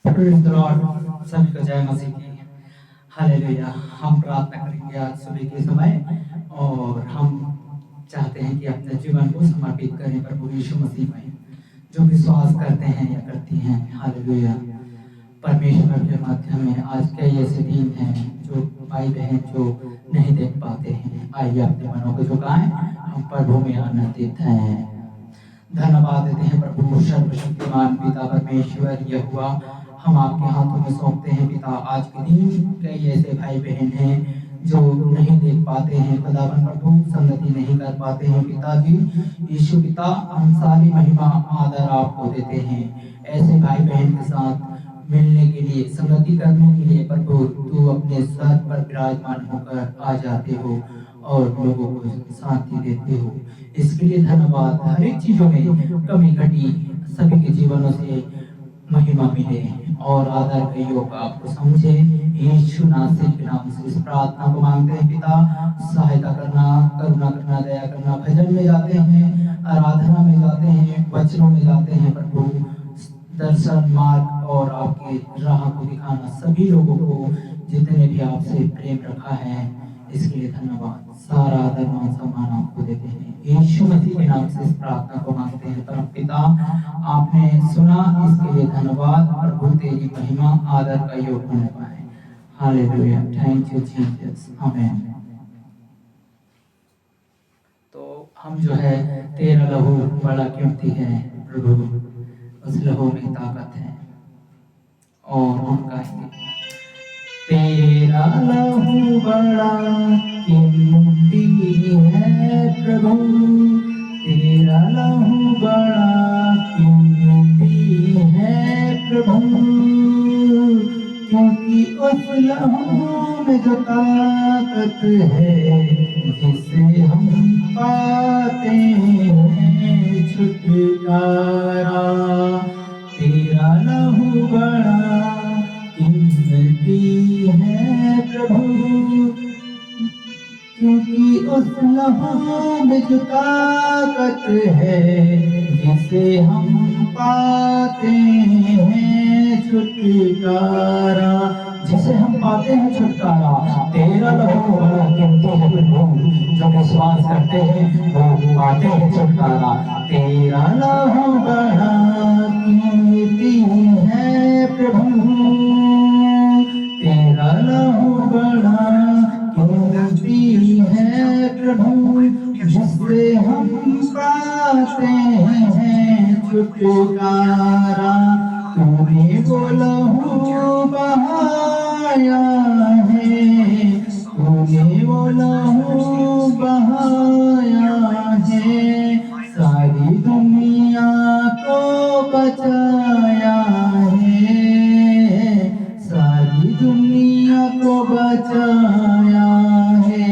Praise the Lord. सभी को जय मसीह की। हालेलुया। हम प्रार्थना करेंगे आज सुबह के समय और हम चाहते हैं कि अपने जीवन को समर्पित करें प्रभु यीशु मसीह में। जो विश्वास करते हैं या करती हैं, हालेलुया, परमेश्वर के माध्यम में आज कई ऐसे दिन हैं जो भाई बहन जो नहीं देख पाते हैं। आइए अपने मनों को झुकाएं, हम प्रभु में आनंदित हैं। धन्यवाद देते हैं प्रभु सर्वशक्तिमान पिता परमेश्वर यहोवा। हम आपके हाथों में सौंपते हैं पिता। आज के दिन कई ऐसे भाई बहन हैं जो नहीं देख पाते हैं, खुदावन प्रभु संगति नहीं कर पाते हैं पिताजी। यीशु पिता, हम सारी महिमा आदर आपको देते हैं। ऐसे भाई बहन के साथ मिलने के लिए, संगति करने के लिए प्रभु तू अपने सर पर विराजमान होकर आ जाते हो और लोगों को शांति देते हो। इसके लिए धन्यवाद। हर एक चीजों में कमी घटी सभी के जीवनों से महिमा मिले और आदर के योग आपको समझे। यीशु नासरी के नाम से इस प्रार्थना को मांगते हैं पिता। सहायता करना, करुणा करना, दया करना। भजन में जाते हैं, आराधना में जाते हैं, वचनों में जाते हैं प्रभु। दर्शन मार्ग और आपके राह को दिखाना सभी लोगों को जितने भी आपसे प्रेम रखा है, इसके लिए धन्यवाद। सारा आदर मान सम्मान आपको देते हैं। यीशु मसीह के नाम से इस प्रार्थना को मांगते हैं परम पिता। आपने सुना, इसके लिए धन्यवाद। प्रभु तेरी महिमा आदर का योग होने पाए। हालेलुया। Thank you Jesus. आमीन। तो हम जो है, तेरा लहू बड़ा कीमती है प्रभु, उस लहू में ताकत है। और हम कहेंगे, तेरा लहू बड़ा कीमती है प्रभु, तेरा लहू बड़ा कीमती है प्रभु, क्योंकि उस लहू में जो ताकत है जिसे हम पाते हैं छुटकारा। तेरा लहू बड़ा कीमती है प्रभु, क्योंकि उस लहू में जो ताकत है जिसे हम पाते हैं छुटकारा, जिसे हम पाते हैं छुटकारा। तेरा लहू बड़ा कीमती है प्रभु, जो विश्वास करते हैं वो पाते हैं छुटकारा। तेरा लहू बड़ा कीमती है प्रभु, तेरा लहू बड़ा कीमती है प्रभु, जिससे हम पाते हैं छुटकारा। तूने वो लहू बहाया है, तूने वो लहू बहाया है, सारी दुनिया को बचाया है, सारी दुनिया को बचाया है।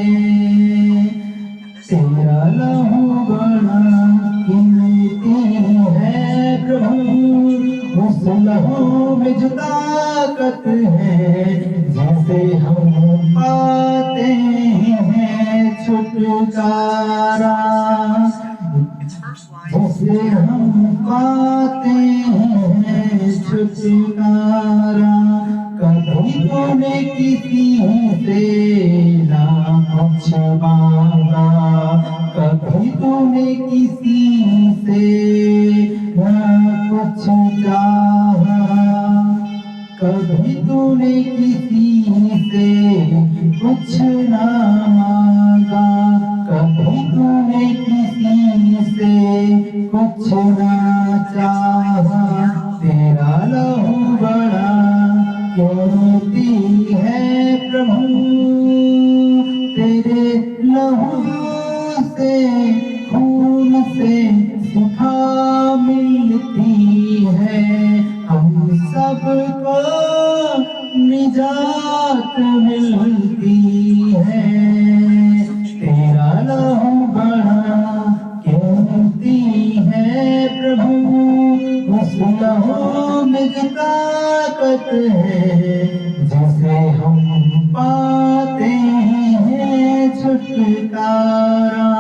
तेरा लहू बड़ा कीमती है प्रभु, उस लहू में जो ताकत है जिसे हम पाते हैं छुटकारा, जिसे हम पाते हैं छुटकारा। कभी तूने किसी से ना कुछ मांगा, कभी तूने किसी से ना कुछ चाहा, कभी तूने किसी से कुछ ना मांगा, कभी तूने किसी से कुछ ना चाहा। तेरा लहू बड़ा कीमती है प्रभु, तेरे लहू से, खून से शिफा मिलती है, हम सबको निजात मिलती है। तेरा लहू बड़ा कीमती है प्रभु, उस लहू में जो ताकत है जिसे हम पाते हैं छुटकारा।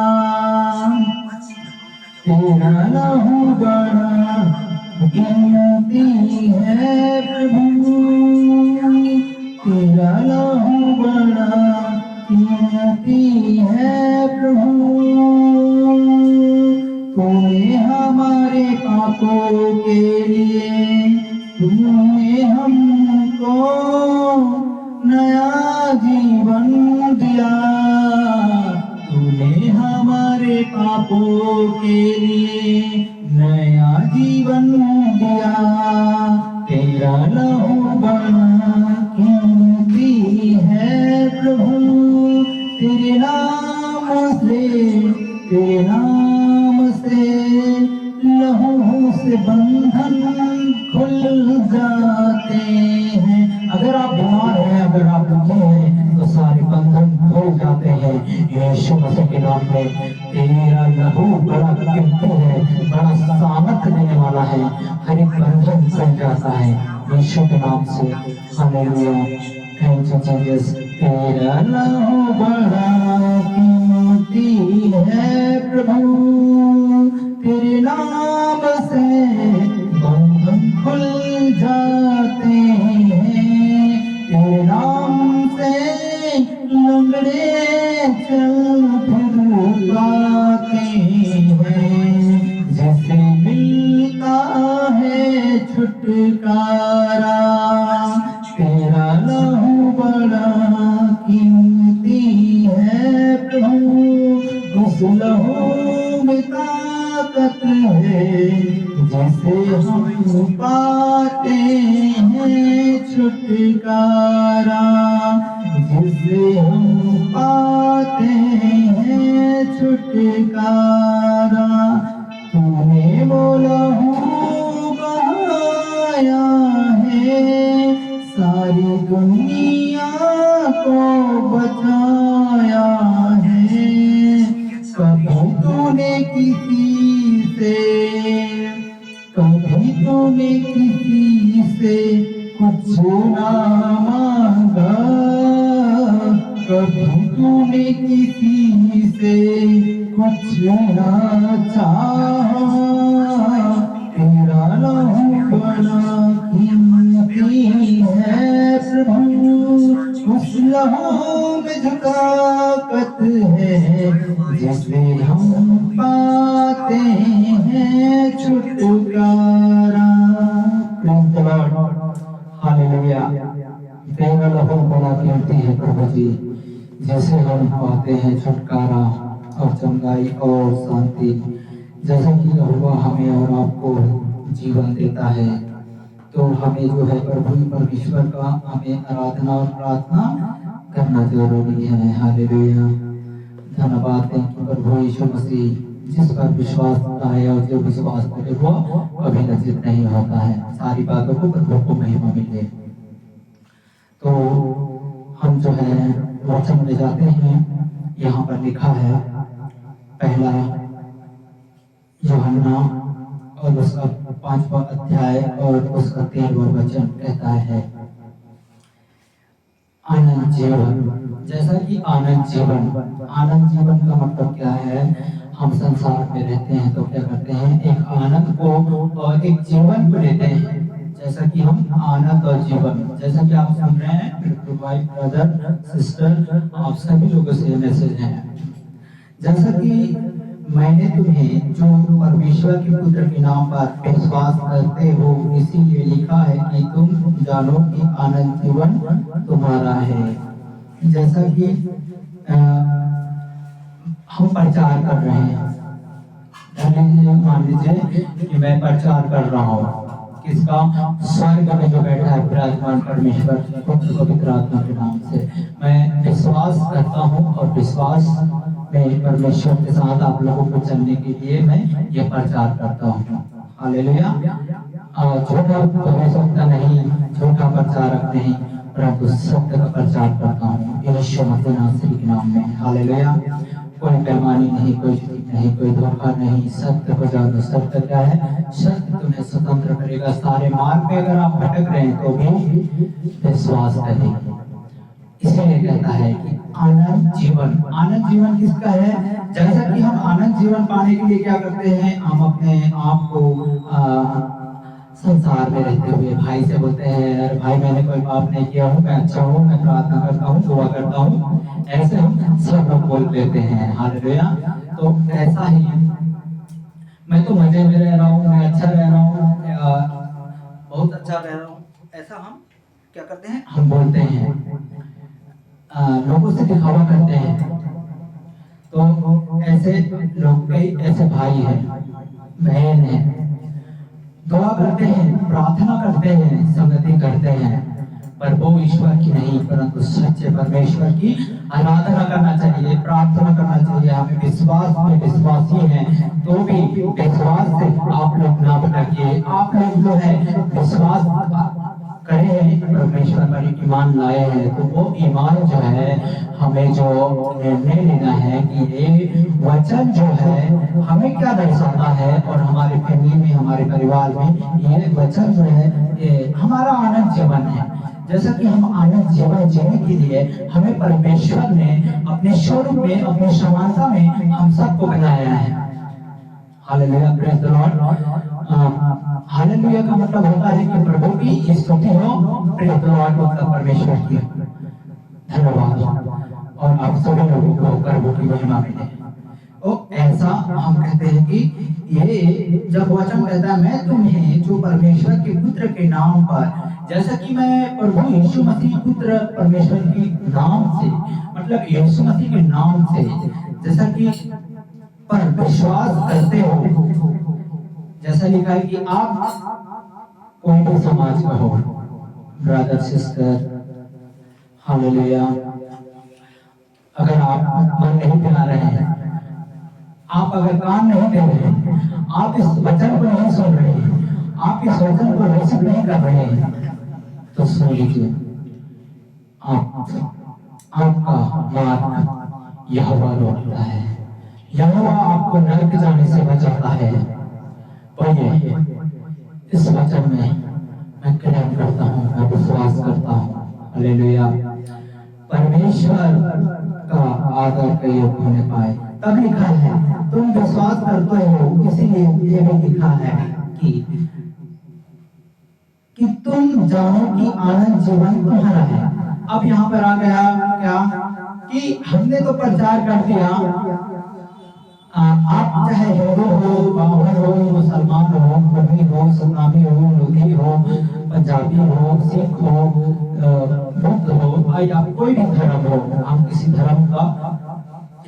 तेरा लहू बड़ा कीमती है प्रभु, पापों के लिए तुमने हमको नया जीवन दिया। तूने हमारे पापों के लिए नया जीवन दिया। तेरा लहू बड़ा कीमती है प्रभु, तेरे नाम से लहू से बंधन खुल जाते हैं। अगर आप बीमार हैं, अगर आप दुखी हैं, तो सारे बंधन खुल जाते हैं यीशु मसीह के नाम में। तेरा लहू बड़ा कीमती है, बड़ा सामर्थ देने वाला है, हर एक बंधन खुल जाता है यीशु के नाम से। Hallelujah, thank you Jesus. तेरा लहू बड़ा कीमती है प्रभु, तेरे नाम से बंधन खुल जाते हैं। तेरे नाम से लंगड़े चल फिर पाते हैं। जैसे मिलता है छुटकारा, तेरा लहू बड़ा कीमती है प्रभु। उस लहू में ताकत है, जैसे हम पाते हैं छुटकारा, जिससे हम पाते हैं छुटकारा। तूने वो लहू बहाया है, सारी दुनिया को बचाया है। कभी तूने किसी से कुछ ना मांगा, कभी तूने किसी से कुछ ना चाहा। तेरा लहू बड़ा कीमती है प्रभु, उस लहू में जो ताकत है, जिससे हम पाते हैं छुटकारा। Praise the Lord, hallelujah. तेरा लहू बड़ा कीमती है प्रभु जी, जैसे हम पाते हैं छुटकारा और चंगाई और शांति। जैसे कि यहोवा हमें और आपको जीवन देता है, तो हमें जो है प्रभु परमेश्वर का हमें आराधना और प्रार्थना करना जरूरी है। हालेलुया, धन्यवाद है कि प्रभु यीशु मसीह जिस पर विश्वास करता है और जो विश्वास करे वो कभी लज्जित नहीं होता है। सारी बातों को प्रभु को महिमा मिले। तो हम जो है वचन में जाते हैं। यहाँ पर लिखा है पहला यूहन्ना और उसका 5वां अध्याय और उसका 13वां वचन कहता है आनंद जीवन। जैसा कि आनंद जीवन का मतलब क्या है? हम संसार में रहते हैं तो क्या करते हैं, एक आनंद को और एक जीवन को लेते हैं। जैसा कि हम आनंद और जीवन, जैसा कि आप सुन रहे हैं भाई ब्रदर सिस्टर, आप सभी लोगों से मैसेज है। जैसा कि मैंने तुम्हें जो परमेश्वर के पुत्र के नाम पर विश्वास करते हो, इसीलिए लिखा है कि तुम जानो कि आनंद जीवन तुम्हारा है। जैसा कि हम प्रचार कर रहे हैं, मान लीजिए कि मैं प्रचार कर रहा हूँ किसका? स्वर्ग में जो बैठा है विराजमान परमेश्वर पुत्र पवित्र आत्मा के नाम से मैं विश्वास करता हूँ, और विश्वास में परमेश्वर के साथ आप लोगों को चलने के लिए मैं ये प्रचार करता हूँ। हालेलुया। झूठा भविष्यवक्ता नहीं, झूठा प्रचारक नहीं, परंतु सत्य का प्रचार करता हूँ यीशु मसीह नासरी के नाम में। हालेलुया। कोई बेईमानी नहीं, कोई झूठ नहीं, कोई धोखा नहीं। सत्य को जानो। सत्य क्या है? सत्य तुम्हें स्वतंत्र करेगा। सारे मार्ग पे अगर आप भटक रहे हैं तो भी विश्वास करें। इसलिए कहता है कि आनंद जीवन किसका है? जैसा कि हम आनंद जीवन पाने के लिए क्या करते हैं, हम अपने आप को संसार में रहते हुए भाई से बोलते हैं, अरे भाई मैंने कोई पाप नहीं किया हूँ, मैं अच्छा हूँ, मैं प्रार्थना करता हूँ, दुआ करता हूँ, ऐसे हम सब लोग बोल लेते हैं। हालेलुया। तो ऐसा ही मैं तो मजे में रह रहा हूँ, मैं अच्छा रह रहा हूँ, बहुत अच्छा रह रहा हूँ, ऐसा हम क्या करते हैं, हम बोलते हैं, लोगों से दिखावा करते हैं। तो ऐसे लोग, कई ऐसे भाई हैं, बहन हैं, दुआ करते हैं, प्रार्थना करते हैं, संगति करते हैं, पर वो ईश्वर की नहीं परंतु सच्चे परमेश्वर की आराधना करना चाहिए, प्रार्थना करना चाहिए। हमें विश्वास में विश्वासी हैं, तो भी विश्वास से आप लोग ना भटकिए। आप लोग जो है विश्वास करे हैं, परमेश्वर पर ईमान लाए हैं, तो वो ईमान जो है हमें जो निर्णय लेना है कि ये वचन जो है हमें क्या दर्शाता है, और हमारे फैमिली में, हमारे परिवार में ये वचन जो है ये हमारा आनंद जीवन है। जैसा कि हम आनंद जीवन जीने के लिए हमें परमेश्वर ने अपने स्वरूप में, अपनी समानता में हम सबको बनाया है। Hallelujah, praise the Lord. Hallelujah का मतलब होता है कि प्रभु की स्तुति हो, प्रेज द लॉर्ड मतलब परमेश्वर की धन्यवाद, और आप सभी लोगों को प्रभु की महिमा मिले। तो ऐसा हम कहते हैं कि ये जब वचन कहता है मैं तुम्हें जो परमेश्वर के पुत्र के नाम पर, जैसा कि मैं प्रभु यीशु मसीह पुत्र परमेश्वर के नाम से, मतलब यीशु मसीह के नाम से, जैसा कि पर विश्वास करते हो, जैसा लिखा है कि आप कोई भी समाज का हो, ब्रदर सिस्टर, हालेलुया, अगर आप मन नहीं बना रहे हैं, आप अगर काम नहीं दे रहे हैं, आप इस वचन को नहीं सुन रहे हैं, आप इस वचन को रिसीव नहीं कर रहे हैं, तो सुन लीजिए, आपका मार्ग यहोवा रोकता है, यहोवा आपको नरक जाने से बचाता है। पढ़िए, इस वचन में मैं क्लेम करता हूँ, मैं विश्वास करता हूँ, हालेलुया, परमेश्वर का आदर के योग्य होने पाए। तब लिखा है तुम विश्वास करते हो, इसीलिए ये भी लिखा है कि तुम जानो कि आनंद जीवन तुम्हारा है। अब यहाँ पर आ गया क्या कि हमने तो प्रचार कर दिया, आप चाहे हिंदू हो, ब्राह्मण हो, मुसलमान हो, कभी हो, सुनामी हो, लोधी हो, पंजाबी हो, सिख हो, बुद्ध हो, या कोई भी धर्म हो, हम किसी धर्म का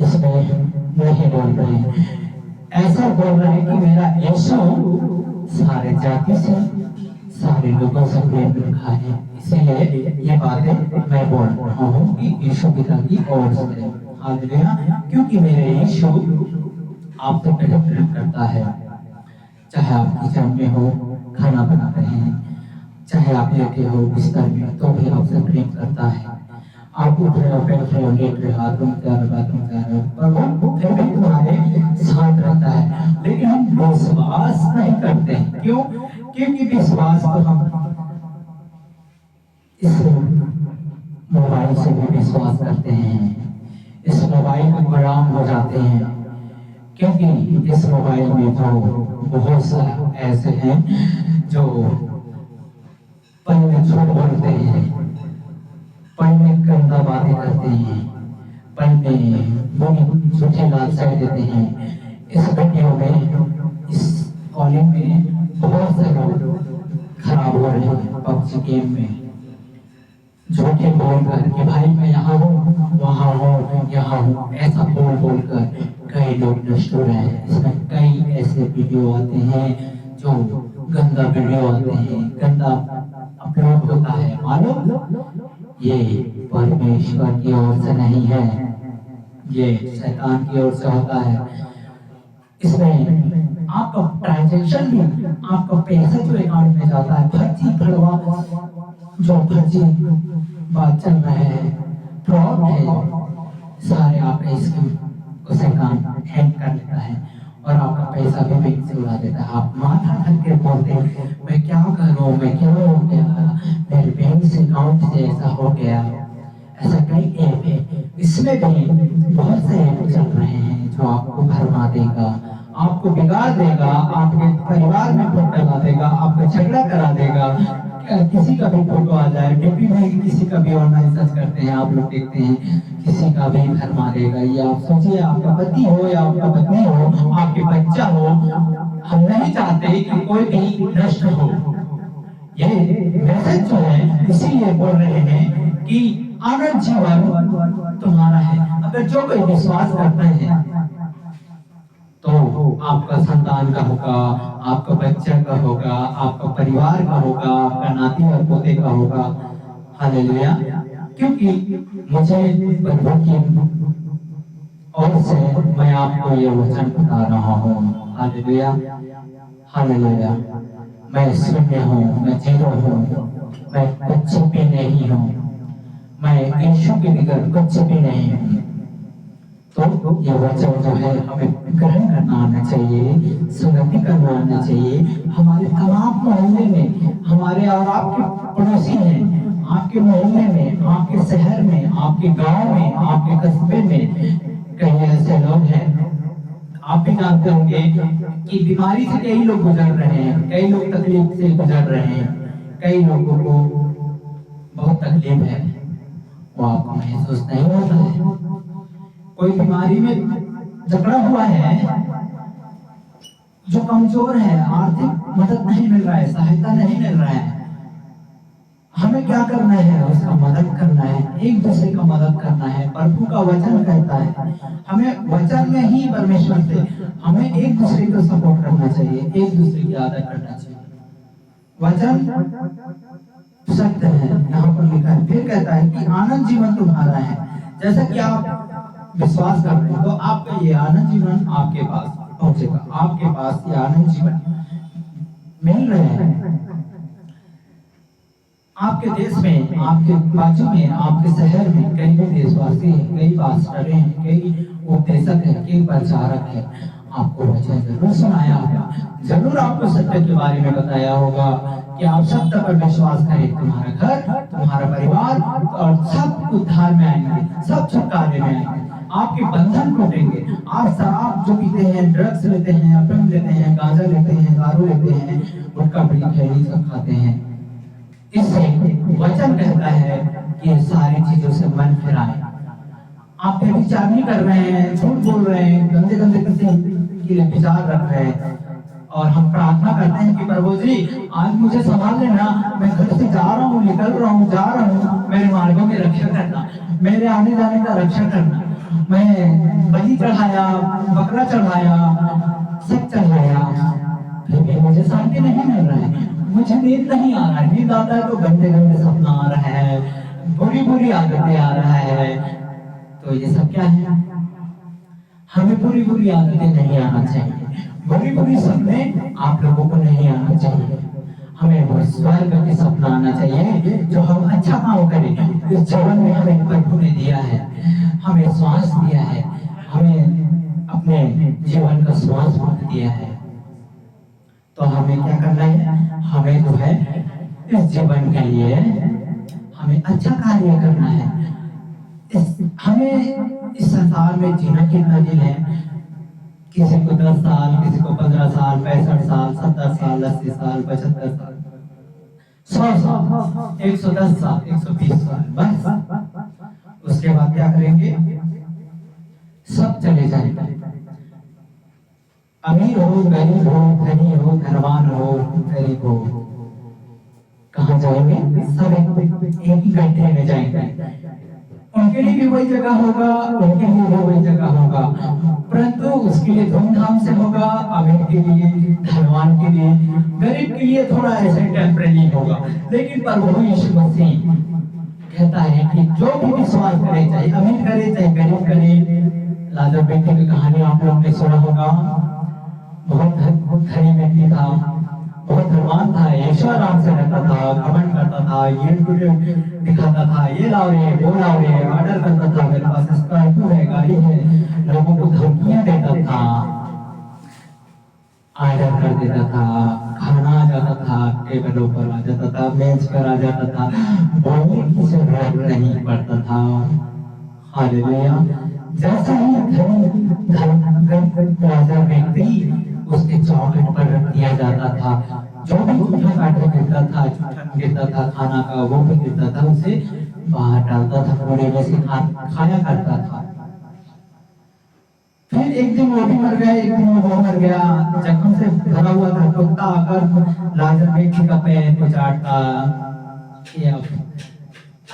इसमें नहीं बोल रहे हैं, ऐसा बोल रहे हैं कि मेरा यीशु सारे जाति से, सारे लोगों से प्रेम रखा है। इसीलिए ये बातें मैं बोल रहा हूँ कि यीशु पिता की ओर से, हालेलुया, क्योंकि मेरे यीशु आपसे प्रेम करता है। चाहे आप किचन में हो, खाना बना रहे हैं, चाहे आप लेटे हो बिस्तर में, तो भी आपसे प्रेम करता है। आप उठ रहे हो, बैठ रहे हो, लेट रहे हो, बाथरूम जा रहे हो, पर वो फिर भी तुम्हारे साथ रहता है। लेकिन हम विश्वास नहीं करते, क्यों? क्योंकि विश्वास तो हम इस मोबाइल से भी विश्वास करते हैं, इस मोबाइल में गुलाम हो जाते हैं, क्योंकि इस मोबाइल में तो बहुत सारे ऐसे हैं जो पल में झूठ बोलते हैं, पल में गंदा बातें करते हैं, पल में बुरी झूठी लालसाएं देते हैं। इस वीडियो में, इस कॉलिंग में बहुत से लोग खराब हो रहे हैं। पबजी गेम में झूठे बोलकर कि भाई मैं यहाँ हूँ, वहाँ हूँ, यहाँ हूँ, ऐसा बोल बोलकर कई लोग नष्ट हो रहे हैं। इसमें कई ऐसे वीडियो आते हैं जो गंदा वीडियो आते हैं, गंदा अपलोड होता है। मालूम ये परमेश्वर की ओर से नहीं है, ये शैतान की ओर से होता है। इसमें आपका ट्रांजैक्शन भी, आपका पैसा जो अकाउंट में जाता है, फर्जी भरवा जो फर्जी बात चल रहा है, फ्रॉड है, सारे आपके स्कीम को शैतान हैक कर लेता है और आपका पैसा भी बैंक से उड़ा देता है। आप माथा ढक के बोलते हैं मैं क्या करूं, मैं क्यों हो गया, मेरे बैंक से अकाउंट से ऐसा हो गया। ऐसा कई ऐप है, इसमें भी बहुत से ऐप चल रहे हैं जो आपको भरमा देगा, आपको बिगाड़ देगा, आपके परिवार में फोटो लगा देगा, आपको झगड़ा करा देगा। किसी का भी फोटो आ जाए डीपी में, किसी का भी ऑनलाइन सर्च करते हैं, आप लोग देखते हैं, किसी का भी घर मारेगा। या आप सोचिए, आपका पति हो या आपका पत्नी हो, आपके बच्चा हो, हम नहीं चाहते कि कोई भी नष्ट हो। ये मैसेज जो है इसीलिए बोल रहे हैं कि आनंद जीवन तुम्हारा है। अगर जो कोई विश्वास करता है तो आपका संतान का होगा, आपका बच्चा का होगा, आपका परिवार का होगा, आपका नाती और पोते का होगा। हालेलुया। क्योंकि मुझे प्रभु की ओर से मैं आपको ये वचन बता रहा हूँ। Hallelujah, hallelujah. मैं शून्य हूँ, मैं जीरो हूँ, मैं कुछ भी नहीं हूँ, मैं यीशु के बगैर कुछ भी नहीं हूँ। तो ये वचन जो है हमें ग्रहण करना आना चाहिए, सुगंधी करना आना चाहिए। हमारे तमाम मोहल्ले में, हमारे और आपके पड़ोसी हैं, आपके मोहल्ले में, आपके शहर में, आपके गांव में, आपके कस्बे में कई ऐसे लोग हैं, आप भी जानते होंगे कि बीमारी से कई लोग गुजर रहे हैं, कई लोग तकलीफ से गुजर रहे हैं, कई लोगों को बहुत तकलीफ है, वो आपको महसूस नहीं होता है। कोई बीमारी में जकड़ा हुआ है, जो कमजोर है, आर्थिक मदद नहीं मिल रहा है, सहायता नहीं मिल रहा है। हमें क्या करना है? उसका मदद करना है, एक दूसरे का मदद करना है। प्रभु का वचन कहता है हमें वचन में ही परमेश्वर से हमें एक दूसरे को सपोर्ट करना चाहिए, एक दूसरे की आदर करना चाहिए। वचन सत्य है, यहाँ पर लिखा है। फिर कहता है कि आनंद जीवन तुम्हारा है। जैसा कि आप विश्वास करते हैं तो आपका ये आनंद जीवन आपके पास पहुंचेगा, आपके पास ये आनंद जीवन मिल रहे हैं। आपके देश में, आपके बाजू में, आपके शहर में कई देशवासी हैं, कई पास्टर हैं, कई उपदेशक हैं, कई प्रचारक हैं। आपको वचन जरूर सुनाया होगा, जरूर आपको सत्य के बारे में बताया होगा कि आप सत्य पर विश्वास करें, तुम्हारा घर, तुम्हारा परिवार और सब उद्धार में आएंगे, सब छुटकारे में आएंगे, आपके बंधन टूटेंगे। आप शराब जो पीते हैं, ड्रग्स लेते हैं, अफीम लेते हैं, गांजा लेते हैं, दारू लेते हैं, गुटखा बीड़ी खैनी सब खाते हैं, इससे वचन कहता है कि सारी चीजों से मन फिराएं। आप व्यभिचार नहीं कर रहे हैं, झूठ बोल रहे हैं, गंदे गंदे किसी के लिए विचार रख रहे हैं, और हम प्रार्थना करते हैं कि प्रभु जी आज मुझे संभाल लेना, मैं घर से जा रहा हूँ, निकल रहा हूँ, जा रहा हूँ, मेरे मार्गों में रक्षा करना, मेरे आने जाने का रक्षा करना। मैं बलि चढ़ाया, बकरा चढ़ाया, सब चढ़ाया, फिर भी मुझे शांति नहीं मिल रहा है, मुझे नींद नहीं आ रहा है। नींद आता है तो गंदे गंदे सपना आ रहा है, बुरी बुरी आदतें आ रहा है। तो ये सब क्या है? हमें बुरी बुरी आदतें नहीं आना चाहिए, बुरी बुरी सपने आप लोगों को नहीं आना चाहिए। हमें वो स्वर्ग के सपना आना चाहिए, जो हम अच्छा काम करें। इस जीवन में हमें प्रभु ने दिया है, हमें श्वास दिया है, हमें अपने जीवन का श्वास दिया है। तो हमें क्या करना है? हमें जो है इस जीवन के लिए हमें अच्छा कार्य करना है। हमें इस संसार में जीना कितना दिन है? किसी को 10 साल, किसी को 15 साल, 65 साल, 70 साल, 80 साल, 75 साल, 100 साल, 110 साल, 120 साल, बस। उसके बाद क्या करेंगे? सब चले जाएंगे। अमीर हो, गरीब हो, धनी हो, धनवान हो, गरीब हो, कहाँ जाएंगे? सब एक ही गड्ढे में जाएंगे। उनके लिए भी वही जगह होगा, उनके लिए भी वही जगह होगा, परंतु उसके लिए धूमधाम से होगा। अमीर के लिए, धनवान के लिए, गरीब के लिए थोड़ा ऐसे टेम्परेरी होगा। लेकिन प्रभु यीशु मसीह कहता है कि जो भी विश्वास करे, चाहे अमीर करे चाहे गरीब करे। लाजर बेटे की कहानी आप लोग ने सुना होगा। बहुत धनी व्यक्ति था, बहुत धनवान था, ऐशोआराम से रहता था, घमंड करता था, ये दिखाता था, ये लाओ रे, वो लाओ रे, ऑर्डर करता था, मेरे पास स्कॉर्पियो है, गाड़ी है, लोगों को धमकियां देता था, ऑर्डर कर देता था, खाना आ जाता था, टेबलों पर आ जाता था, मेज पर आ जाता था, बोलने की जरूरत नहीं पड़ता था। हालेलुया। जैसे ही राजा व्यक्ति उसके चौखट पर रख दिया जाता था, जो भी जूठा काटा गिरता था, जूठा गिरता था, खाना का वो भी गिरता था, उसे बाहर डालता था, कूड़े में से खाया करता था। फिर एक दिन वो भी मर गया, एक दिन वो मर गया। जख्म से भरा हुआ था, कुत्ता आकर लाजर व्यक्ति का पैर को चाटता कि अब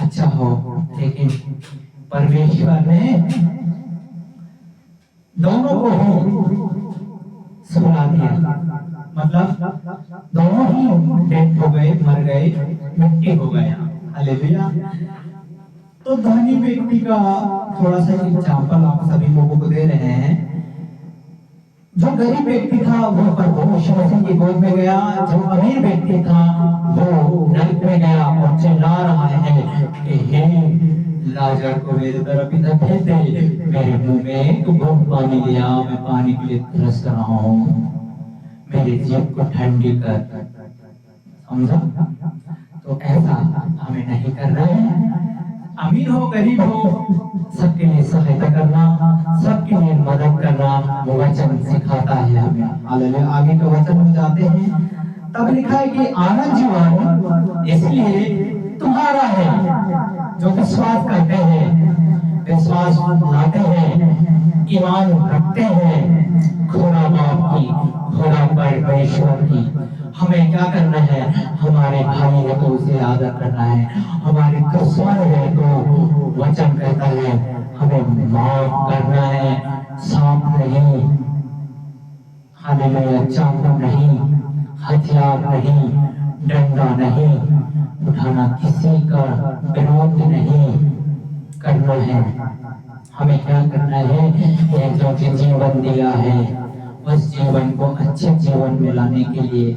अच्छा हो। लेकिन परमेश्वर ने दोनों को ही सुला दिया, मतलब दोनों ही डेथ हो गए, मर गए, मिट्टी हो गया। हालेलुया। तो धनी व्यक्ति का थोड़ा सा एग्जाम्पल आप सभी लोगों को दे रहे हैं। जो गरीब व्यक्ति था वो प्रभु यीशु मसीह की गोद में गया, जो अमीर व्यक्ति था वो नरक में गया और चिल्ला रहा है कि हे लाजर को मेरी तरफ इधर भेज दे, मेरे मुंह में तू घूंट पानी लिया, मैं पानी के लिए तरस रहा हूँ, मेरे जीभ को ठंडी कर। समझा? तो ऐसा हमें नहीं कर रहे हैं। अमीर हो गरीब हो, सबके लिए सहायता करना, सबके लिए मदद करना वो वचन सिखाता है हमें। हालेलुया। आगे के वचन में जाते हैं, तब लिखा है कि आनंद जीवन इसलिए तुम्हारा है जो विश्वास करते हैं, विश्वास लाते हैं, ईमान रखते हैं खुदा बाप की, खुदा परमेश्वर की। हमें क्या करना है? हमारे भाई है तो उसे आदर करना है, हमारे दुश्मन है तो वचन कहता है हमें माफ करना है, सांप नहीं, हालेलुया, चाकू नहीं, हथियार नहीं, डंडा नहीं उठाना, किसी का विरोध नहीं करना है। हमें क्या करना है? ये जो जीवन दिया है उस जीवन को अच्छे जीवन में लाने के लिए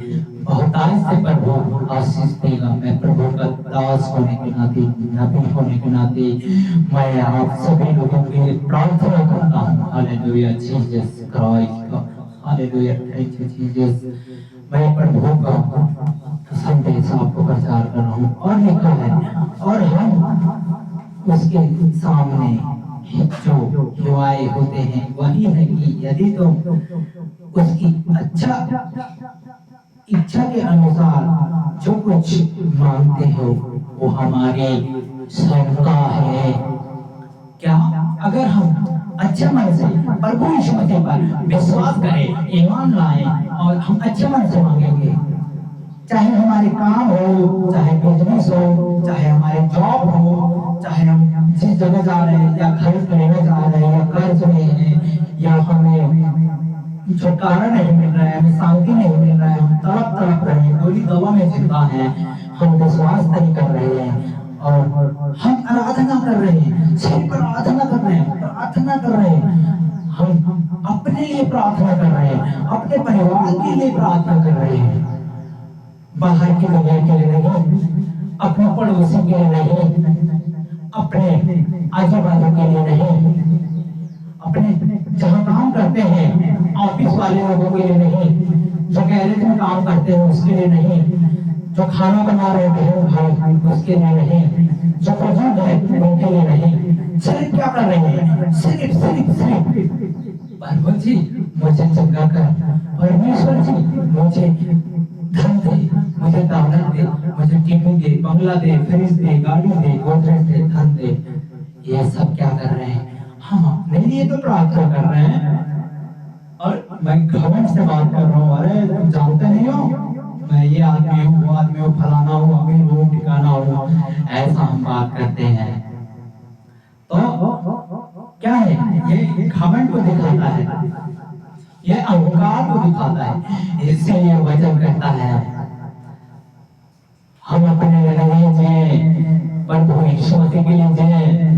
बहुतायत से प्रभु आशीष देगा। मैं प्रभु का दास होने के नाते, नबी होने के नाते मैं आप सभी लोगों के लिए प्रार्थना करता हूँ। Hallelujah, Jesus Christ, hallelujah, thank you Jesus. मैं प्रभु का संदेश आपको प्रचार कर रहा हूँ और लिखा है, और हम उसके सामने जो दुआएं होते हैं वही है कि यदि तो उसकी इच्छा के अनुसार जो कुछ मांगते हो वो हमारे सबका है। क्या? अगर हम अच्छे मन से प्रभु यीशु मसीह पर विश्वास करें, ईमान लाएं और हम अच्छे मन से मांगेंगे, चाहे हमारे काम हो, चाहे बिजनेस हो, चाहे हमारे जॉब हो, चाहे हम जिस जगह जा रहे हैं या घर लेने जा रहे हैं या कर्ज में हैं या हमें छुटकारा नहीं मिल रहा है, हमें शांति नहीं मिल रहा है, हम तड़प रहे हैं, गोली दवा में जिंदा हैं, हम विश्वास नहीं कर रहे हैं और हम आराधना कर रहे हैं, सिर्फ आराधना कर रहे हैं, प्रार्थना कर रहे हैं, हम अपने लिए प्रार्थना कर रहे हैं, अपने परिवार के लिए प्रार्थना कर रहे हैं, बाहर की दुनिया के लिए नहीं, अपने पड़ोसी के लिए नहीं, अपने आजू बाजू के लिए नहीं, अपने जहाँ काम करते हैं ऑफिस वाले लोगों के लिए नहीं, जो गैरेज में काम करते हैं उसके लिए नहीं, जो खाना बना रहे हैं भाई उसके लिए नहीं, जो बुजुर्ग है उनके लिए नहीं। सिर्फ क्या कर रहे हैं? सिर्फ प्रभु जी मुझे चंगा कर, परमेश्वर जी मुझे धन दे, मुझे दौलत दे, मुझे टीवी दे, बंगला दे, फ्रिज दे, गाड़ी दे, गोदरेज दे, धन दे। ये सब क्या कर रहे हैं? हम अपने लिए तो प्रार्थना कर रहे हैं। और मैं घमंड से बात कर रहा हूँ, अरे तुम जानते नहीं हो मैं ये आदमी हूँ, वो आदमी हूँ, फलाना हूँ, अमीर हूँ, ठिकाना हूँ, ऐसा हम बात करते हैं। तो क्या है? ये घमंड को दिखाता है, ये अहंकार को दिखाता है। इसलिए वचन कहता है हम अपने लिए नहीं जिए, प्रभु यीशु मसीह के लिए जिए।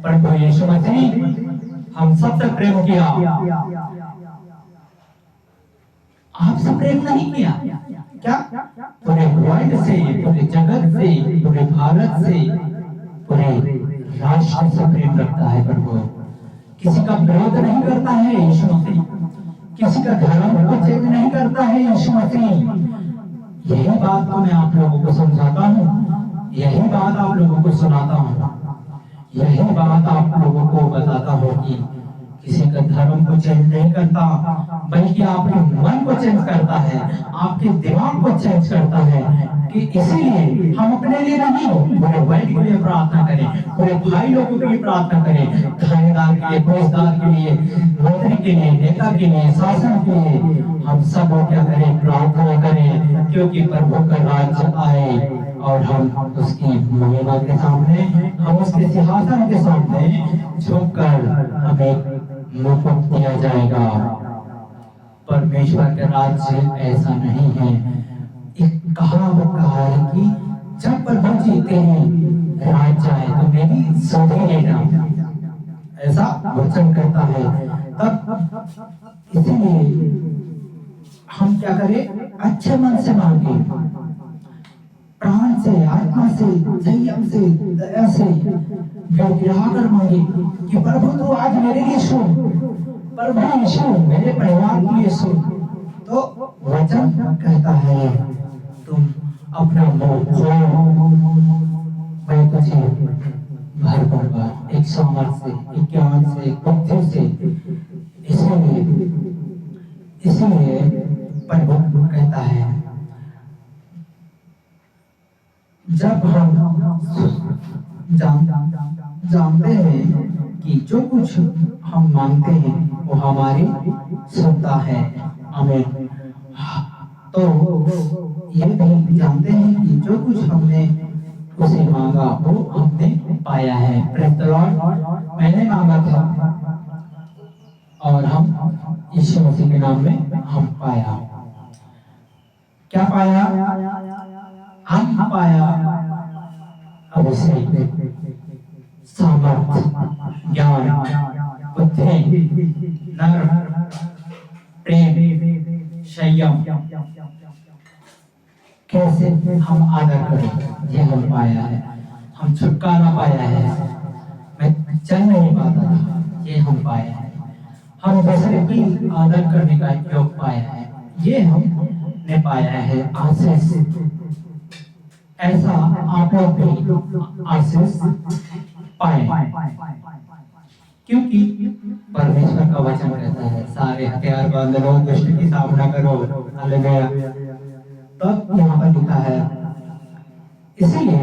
प्रभु यीशु मसीह हम सबसे प्रेम किया, आपसे प्रेम नहीं किया क्या? पूरे वर्ल्ड से, पूरे जगत से, पूरे भारत से, पूरे राष्ट्र से प्रेम रखता है प्रभु। किसी का विरोध नहीं करता है यीशु मसीह, किसी का धर्म को चेंज नहीं करता है यीशु मसीह। यही बात तो मैं आप लोगों को समझाता हूँ, यही बात आप लोगों को सुनाता हूँ, यही बात आप लोगों को बताता हूँ कि किसी का धर्म को चेंज नहीं करता, बल्कि आपके मन को चेंज करता है, आपके दिमाग को चेंज करता है। कि इसीलिए हम अपने लिए नहीं पूरे वर्ल्ड के लिए प्रार्थना करें, अपने भाई लोगों के लिए प्रार्थना करें, थानेदार के लिए, फौजदार के लिए, मंत्री के लिए, नेता के लिए, शासन के लिए। हम सब क्या करें, प्रार्थना करें, क्योंकि प्रभु का राज्य आए और हम उसकी महिमा के सामने, हम उसके सिंहासन के सामने झुककर हमें मुकुट दिया जाएगा। परमेश्वर का राज्य ऐसा नहीं है। एक कहावत कहा है कि जब प्रभु जी तेरी राज्य आए तो मेरी सौधी लेना, ऐसा वचन करता है। तब इसीलिए हम क्या करें, अच्छे मन से मांगे, प्राण से, आत्मा से, संयम से, दया से गिड़गिड़ाकर मांगे कि प्रभु तू आज मेरे लिए सुन, प्रभु यीशु मेरे परिवार के लिए सुन। तो वचन कहता है तुम अपना मुंह खोलो, मैं तुझे भर दूंगा एक सामर्थ से, एक ज्ञान से, एक बुद्धि से। इसीलिए प्रभु कहता है जब हम जानते हैं कि जो कुछ हम मांगते हैं वो हमारी सुनता है, हमें तो ये भी जानते हैं कि जो कुछ हमने उसे मांगा वो हमने पाया है। Praise the Lord. मैंने मांगा था और हम यीशु मसीह के नाम में हम पाया। क्या पाया? हम पाया अभिषेक, सामर्थ, ज्ञान, बुद्धि, नर, प्रेम, संयम। कैसे हम आदर करें, ये हम पाया है। हम छुटकारा पाया है, मैं चल नहीं पाता था, ये हम पाया है। हम दूसरे की आदर करने का योग पाया है, ये हमने पाया है। आशीष, ऐसा आप लोग भी आशीष पाए, क्योंकि परमेश्वर का वचन कहता है सारे हथियार बांध लो, दुष्ट की सामना करो। हालेलुया। तब यहाँ पर लिखा है, इसीलिए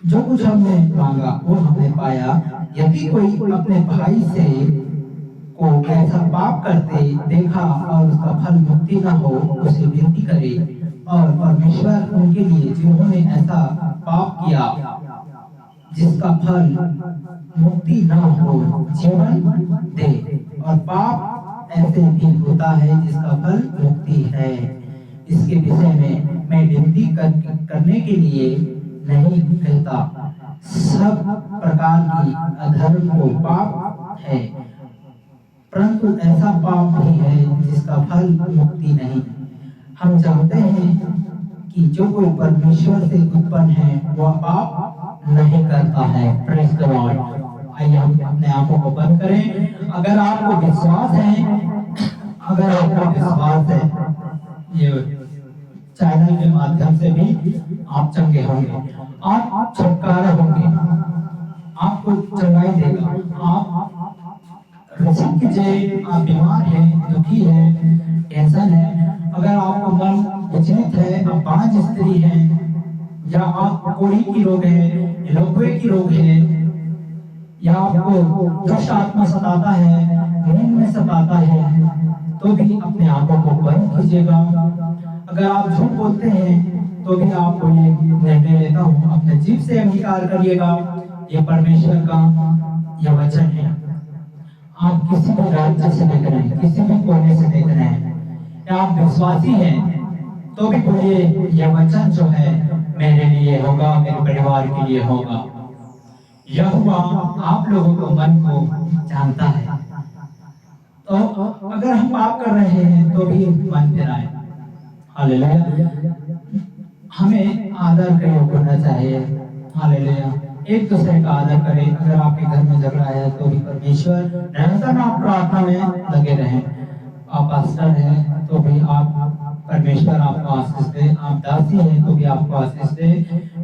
जो कुछ हमने मांगा वो हमने पाया। यदि कोई अपने भाई से को ऐसा पाप करते देखा और उसका फल मुक्ति न हो, उसे विनती करे और परमेश्वर उनके लिए जिन्होंने ऐसा पाप किया जिसका फल मुक्ति न हो जीवन दे। और पाप ऐसे भी होता है जिसका फल मुक्ति है। इसके विषय में मैं विनती करने के लिए नहीं कहता, सब प्रकार की अधर्म को पाप है, परंतु ऐसा पाप भी है जिसका फल मुक्ति नहीं। हम जानते हैं कि जो कोई परमेश्वर से उत्पन्न है वह पाप नहीं करता है। Praise the Lord. आइए हम अपने आंखों को बंद करें। अगर आपको विश्वास है, अगर आपको विश्वास है, ये चैनल के माध्यम से भी आप चंगे होंगे, आप छुटकारा होंगे, आपको चंगाई देगा। आप रिसीव कीजिए। आप बीमार हैं, दुखी हैं, टेंशन है, अगर आपका मन विचलित है, आप बांझ स्त्री हैं, या आप कोढ़ी की रोग है, लकवे की रोग है, या आपको दुष्ट आत्मा सताता है, नींद में सताता है, तो भी अपने आंखों को बंद कीजिएगा। अगर आप झूठ बोलते हैं तो भी आपको ये निर्णय लेता हूँ, अपने जीभ से अंगीकार करिएगा। ये परमेश्वर का यह वचन है। आप किसी भी राज्य से देख रहे हैं, किसी भी कोने से देख रहे हैं, या आप विश्वासी हैं तो भी बोलिए यह वचन जो है मेरे लिए होगा, मेरे परिवार के लिए होगा। यहोवा आप लोगों को मन को जानता है। तो अगर हम पाप कर रहे हैं तो भी मन फिराए। हालेलुया। हमें आदर के योग होना चाहिए। हालेलुया। एक दूसरे का आदर करें। अगर आपके घर में झगड़ा है तो भी परमेश्वर निरंतर आप प्रार्थना में लगे रहें। आप पास्टर हैं तो भी आप परमेश्वर आपको आशीष दे, आप दासी हैं तो भी आपको आशीष दे।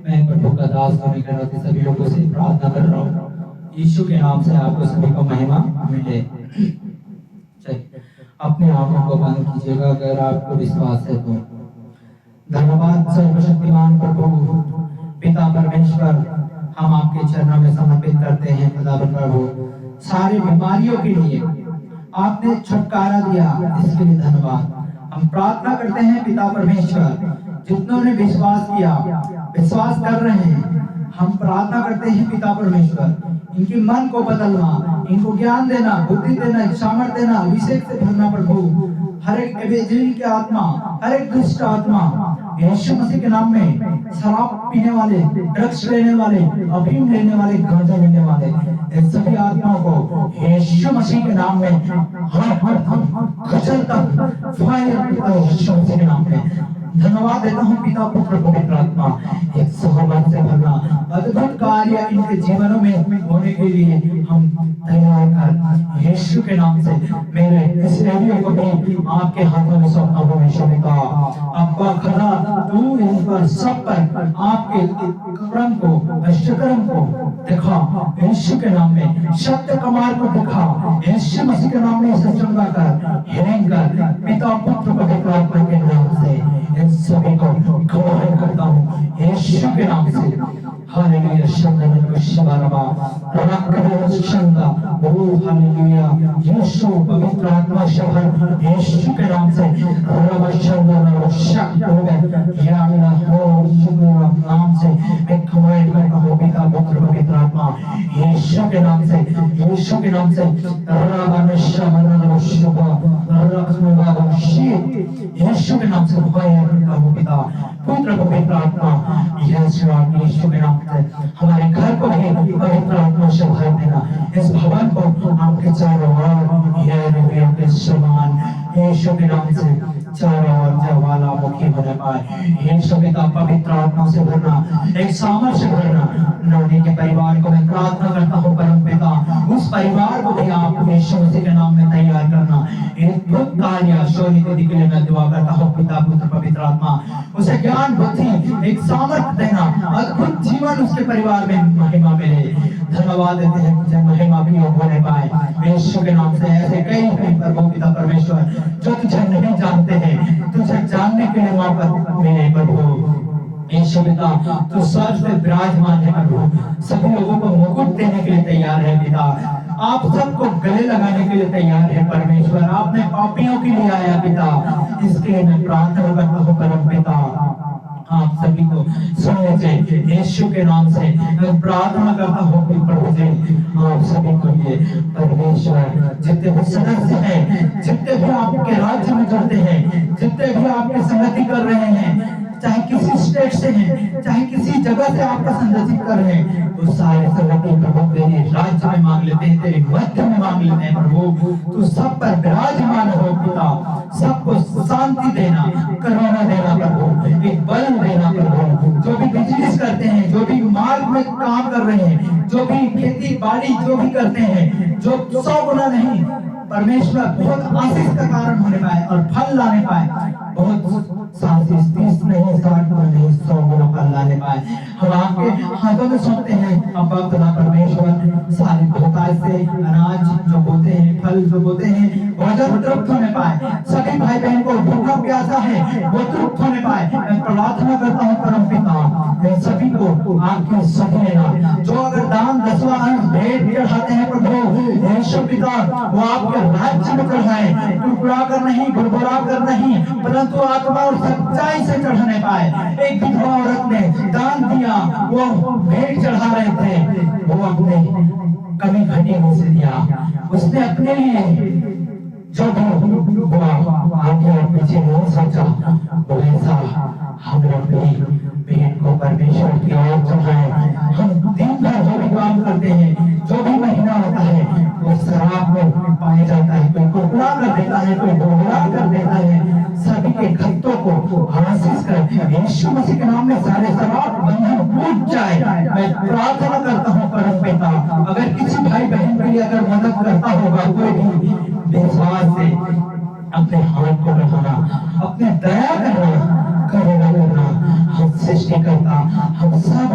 मैं प्रभु का दास होने के नाते सभी लोगों से प्रार्थना कर रहा हूँ, यीशु के नाम से आपको सभी को महिमा मिले। अपने आंखों को बंद कीजिएगा अगर आपको विश्वास है तो। धन्यवाद सर्वशक्तिमान प्रभु पिता परमेश्वर। परमेश्वर, हम आपके चरणों में समर्पित करते हैं खुदावंद प्रभु। सारी बीमारियों के लिए आपने छुटकारा दिया, इसके लिए धन्यवाद। हम प्रार्थना करते हैं पिता परमेश्वर, जितनों ने विश्वास किया, विश्वास कर रहे हैं, हम प्रार्थना करते हैं पिता परमेश्वर, इनके मन को बदलना, इनको ज्ञान देना, बुद्धि देना, सामर्थ्य देना, अभिषेक से भरना प्रभु। हर एक एवेजिल की आत्मा, हर एक दुष्ट आत्मा यीशु मसीह के नाम में, शराब पीने वाले, ड्रग्स लेने वाले, अफीम लेने वाले, गांजा लेने वाले, इन सभी आत्माओं को यीशु मसीह के नाम में हम कुचलता फायर यीशु मसीह के नाम में। धन्यवाद देता हूँ पिता पुत्र पवित्र आत्मा, एक सहमत से भरना अद्भुत कार्य इनके जीवनों में होने के लिए हम तैयार कर यीशु के नाम से मेरे इस रेडियो को भी आपके हाथों में सौंपता हूँ यीशु पिता। अब्बा खुदा, तू इन पर सब पर आपके क्रम को, अष्टक्रम को दिखा यीशु के नाम में, सत्य कमाल को दिखा यीशु मसीह के नाम में, इसे चंगा कर, हिरण कर पिता पुत्र पवित्र आत्मा के नाम से इन सभी को गवाह करता हूँ यीशु के नाम से। हालेलुया शंदन विश्वरबा रखकर शंदा ओ हालेलुया यीशु पवित्र आत्मा शहर यीशु के नाम से रब शंदन शक्त हो गए यामिना हो यीशु के नाम से मैं कमांड करता हूँ पिता पुत्र पवित्र आत्मा यीशु के नाम से, यीशु के नाम से रब शंदन शुभा रखनुबा यीशु के नाम से भय करता हूँ पिता पुत्र पवित्र आत्मा यीशु के नाम से हमारे घर को भी पवित्र आत्मा से भर देना, इस भवन को आपके चारों ओर के समान यीशु के नाम से चारों ओर ज्वाला मुखी होने पाए यीशु पिता पवित्र आत्मा से भरना, एक सामर्थ्य से भरना। नौनी के परिवार को मैं प्रार्थना करता हूँ परम पिता, उस परिवार को भी आप यीशु मसीह के नाम में तैयार करना। एक बुद्ध कार्य सोनी दीदी के लिए मैं दुआ करता हूँ पिता पुत्र पवित्र आत्मा, उसे ज्ञान बुद्धि एक सामर्थ्य देना, अद्भुत जीवन उसके परिवार में महिमा मिले। धन्यवाद देते हैं तुझे, महिमा भी होने पाए यीशु के नाम से। ऐसे कई प्रभु पिता परमेश्वर जो तुझे नहीं जानते हैं, तुझे जानने के लिए मौका मिले प्रभु यीशु पिता, तो सर्व पे विराजमान है प्रभु, सभी लोगों को मुकुट देने के लिए तैयार है पिता, आप सबको गले लगाने के लिए तैयार है परमेश्वर, आपने पापियों के लिए आया पिता, इसके लिए मैं प्रार्थना करता हूँ परम पिता आप सभी को सुनने से यीशु के नाम से मैं प्रार्थना करता हूँ कि प्रभु जी आप सभी को ये परमेश्वर जितने भी सदस्य हैं, जितने भी आपके राज्य में जुड़ते हैं, जितने भी आपके संगति कर रहे हैं, चाहे किसी स्टेट से हैं, चाहे किसी जगह से आपका संगठित कर रहे हैं, वो सारे संगति प्रभु तेरे राज्य में मांग लेते हैं, तेरे मध्य में मांग लेते हैं प्रभु, तू सब पर विराजमान हो पिता, सबको शांति देना, करुणा देना प्रभु, एक बल देना प्रभु, जो भी बिजनेस करते हैं, जो भी मार्ग में काम कर रहे हैं, जो भी खेती बाड़ी जो भी करते हैं, जो 100 गुना नहीं परमेश्वर बहुत आशीष का कारण होने पाए और फल लाने पाए, बहुत 30 नहीं 60 नहीं 100 गुना फल लाने पाए। हम आपके हाथों में सौंपते हैं अब्बा खुदा परमेश्वर, सारी बहुतायत से अनाज जो बोते हैं, फल जो बोते हैं, भोजन तृप्त होने पाए, सभी भाई बहन को भूखा प्यासा है वो तृप्त होने पाए। मैं प्रार्थना करता हूँ परम पिता सभी को आपके सभी लेना, जो अगर दान दसवां अंश भेंट चढ़ाते हैं प्रभु यीशु पिता, वो आपके राज्य में चढ़ाए, टुकड़ा कर नहीं, गुड़गुड़ा कर नहीं, परंतु आत्मा और सच्चाई से चढ़ाने पाए। एक विधवा औरत ने दान दिया, वो भेंट चढ़ा रहे थे, वो अपने कमी घटी में से दिया, उसने अपने लिए जो भी हुआ आगे और पीछे नहीं सोचा, वैसा हम लोग भी भेंट को परमेश्वर की ओर चढ़ाए। हम दिन भर जो भी काम करते हैं, जो भी महीना होता है, वो शराब में पाया जाता है, कोई कुकड़ा कर देता है, कोई दोहरा कर देता है, सभी के खत्तों को आशीष कर यीशु मसीह के नाम में सारे शराब बंधन टूट जाए। मैं प्रार्थना करता हूँ परम पिता, अगर किसी भाई बहन के लिए अगर मदद करता होगा कोई भी, विश्वास से अपने हाथ को बढ़ाना, अपने दया करना, करुणा करना, हम सृष्टि करता, हम सब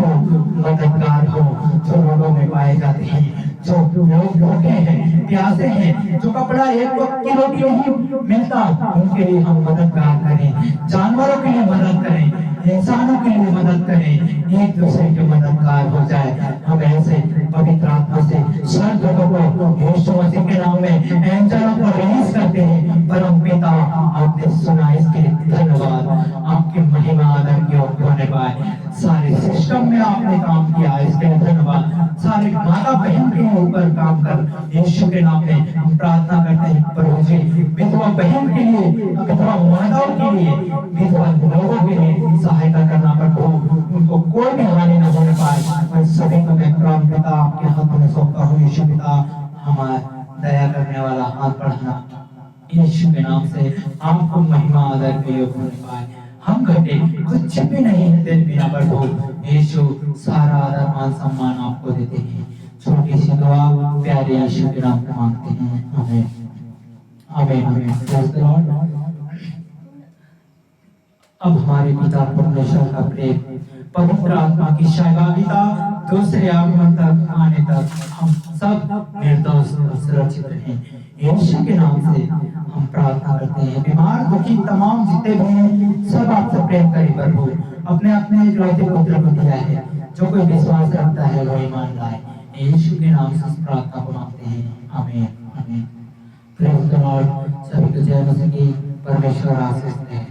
मददगार हो जो लोगों में पाए जाते हैं, जो लोग भूखे हैं, प्यासे हैं, जो कपड़ा एक वक्त की रोटी नहीं मिलता, उनके लिए हम मददगार करें, जानवरों के लिए मदद करें, इंसानों के लिए मदद करें एक दूसरे के मददगार हो जाए। हम ऐसे पवित्र आत्मा से स्वर्गदूतों को यीशु मसीह के नाम में एंजलों को रिलीज करते हैं। परम पिता, आपने सुना, इसके लिए धन्यवाद। आपकी महिमा आदर की ओर होने पाए। सारे सिस्टम में आपने काम किया, इसके लिए धन्यवाद। सारे माता बहन के ऊपर काम कर यीशु के नाम में हम प्रार्थना करते हैं प्रभु जी। विधवा बहन के लिए, विधवा माताओं के लिए, विधवा लोगों के लिए सहायता करना प्रभु, उनको कोई भी हानि न होने पाए। और सभी को मैं परम पिता आपके हाथों में सौंपता हूँ। यीशु पिता, हमारा दया करने वाला हाथ बढ़ाना, यीशु के नाम से आपको महिमा आदर के योग होने पाए। हम घटे कुछ भी नहीं दे बिना प्रभु यीशु, सारा आदर मान सम्मान आपको देते हैं। छोटी सी दुआ प्यारे यीशु के नाम में मांगते हैं, आमीन आमीन आमीन। Praise the Lord. अब हमारे पिता परमेश्वर का प्रेम, पवित्र आत्मा की सहभागिता, दूसरे आगमन तक आने तक हम सब निर्दोष और सुरक्षित रहें। यीशु के नाम से हम प्रार्थना करते हैं। बीमार दुखी तमाम जितने भी हैं, सब आपसे प्रेम करें प्रभु। अपने अपने इकलौते पुत्र को दिया है, जो कोई विश्वास रखता है वो ईमान लाए। यीशु के नाम से इस प्रार्थना को मांगते हैं, आमीन आमीन। Praise the Lord. सभी को जय मसीह की परमेश्वर आशीष दे।